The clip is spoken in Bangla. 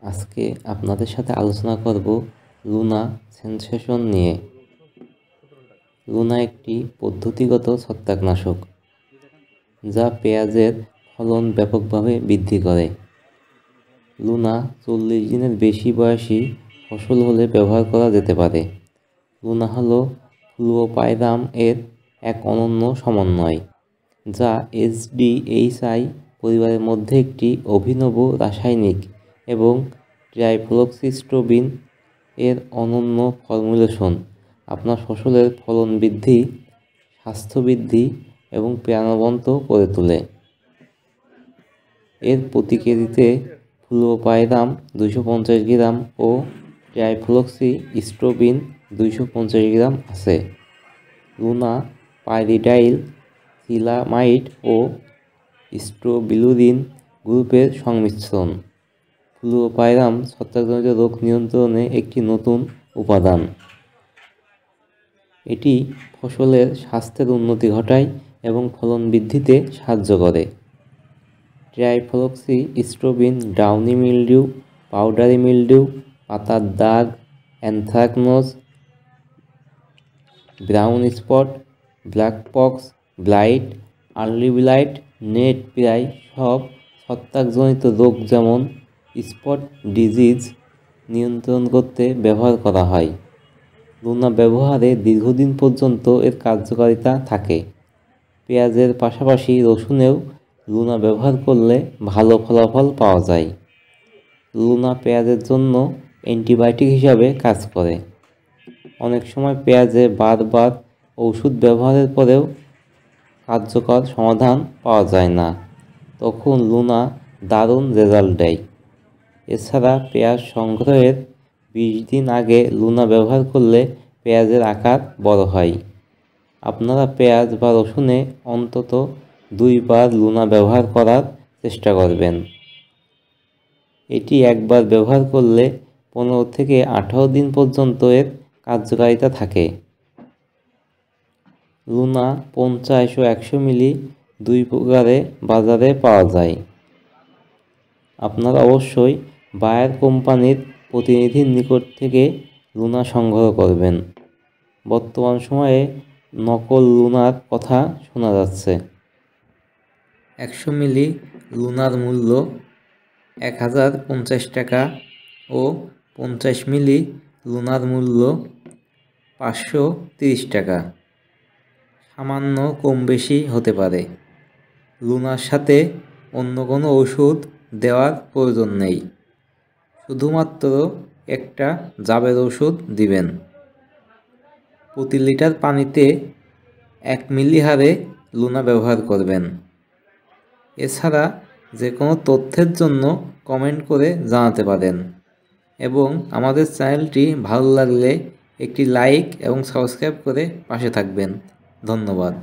আজকে আপনাদের সাথে আলোচনা করব লুনা সেন্সেশন নিয়ে। লুনা একটি পদ্ধতিগত ছত্রাকনাশক যা পেঁয়াজের ফলন ব্যাপকভাবে বৃদ্ধি করে। লুনা 40 দিনের বেশি বয়সী ফসল হলে ব্যবহার করা যেতে পারে। লুনা হলো ফ্লুওপাইরাম এর এক অনন্য সমন্বয়, যা এইচডিএইচআই পরিবারের মধ্যে একটি অভিনব রাসায়নিক এবং ট্রাইফ্লক্সিস্ট্রোবিন এর অনন্য ফর্মুলেশন আপনার ফসলের ফলন বৃদ্ধি, স্বাস্থ্য বৃদ্ধি এবং প্রাণবন্ত করে তোলে। এর প্রতি কেজিতে ফ্লুওপাইরাম 250 গ্রাম ও ট্রাইফ্লক্সিস্ট্রোবিন 250 গ্রাম আছে। লুনা পাইরিডাইল সিলামাইড ও স্ট্রোবিলুরিন গ্রুপের সংমিশ্রণ। ফ্লুওপাইরাম ছত্রাকজনিত রোগ নিয়ন্ত্রণে একটি নতুন উপাদান। এটি ফসলের স্বাস্থ্যের উন্নতি ঘটায় এবং ফলন বৃদ্ধিতে সাহায্য করে। ট্রাইফ্লক্সিস্ট্রোবিন ডাউনি মিলডিউ, পাউডারি মিলডিউ, পাতার দাগ, anthracnose, brown spot, black pox, blight, early blight, net প্রায় সব ছত্রাকজনিত রোগ যেমন স্পট ডিজিজ নিয়ন্ত্রণ করতে ব্যবহার করা হয়। লুনা ব্যবহারে দীর্ঘদিন পর্যন্ত এর কার্যকারিতা থাকে। পেঁয়াজের পাশাপাশি রসুনেও লুনা ব্যবহার করলে ভালো ফলাফল পাওয়া যায়। লুনা পেঁয়াজের জন্য অ্যান্টিবায়োটিক হিসাবে কাজ করে। অনেক সময় পেঁয়াজে বারবার ওষুধ ব্যবহারের পরেও কার্যকর সমাধান পাওয়া যায় না, তখন লুনা দারুণ রেজাল্ট দেয়। এছাড়া পেঁয়াজ সংগ্রহের 20 দিন আগে লুনা ব্যবহার করলে পেঁয়াজের আকার বড় হয়। আপনারা পেঁয়াজ বা রসুনে অন্তত 2 বার লুনা ব্যবহার করার চেষ্টা করবেন। এটি একবার ব্যবহার করলে 15 থেকে 18 দিন পর্যন্ত এর কার্যকারিতা থাকে। লুনা 50 ও 100 মিলি 2 প্রকারে বাজারে পাওয়া যায়। আপনারা অবশ্যই বায়ার কোম্পানির প্রতিনিধির নিকট থেকে লুনা সংগ্রহ করবেন। বর্তমান সময়ে নকল লুনার কথা শোনা যাচ্ছে। 100 মিলি লুনার মূল্য 1050 টাকা ও 50 মিলি লুনার মূল্য 530 টাকা। সামান্য কম বেশি হতে পারে। লুনার সাথে অন্য কোনো ওষুধ দেওয়ার প্রয়োজন নেই, শুধুমাত্র একটা জাবের ওষুধ দিবেন। প্রতি লিটার পানিতে 1 মিলি হারে লুনা ব্যবহার করবেন। এছাড়া যে কোনো তথ্যের জন্য কমেন্ট করে জানাতে পারেন এবং আমাদের চ্যানেলটি ভালো লাগলে একটি লাইক এবং সাবস্ক্রাইব করে পাশে থাকবেন। ধন্যবাদ।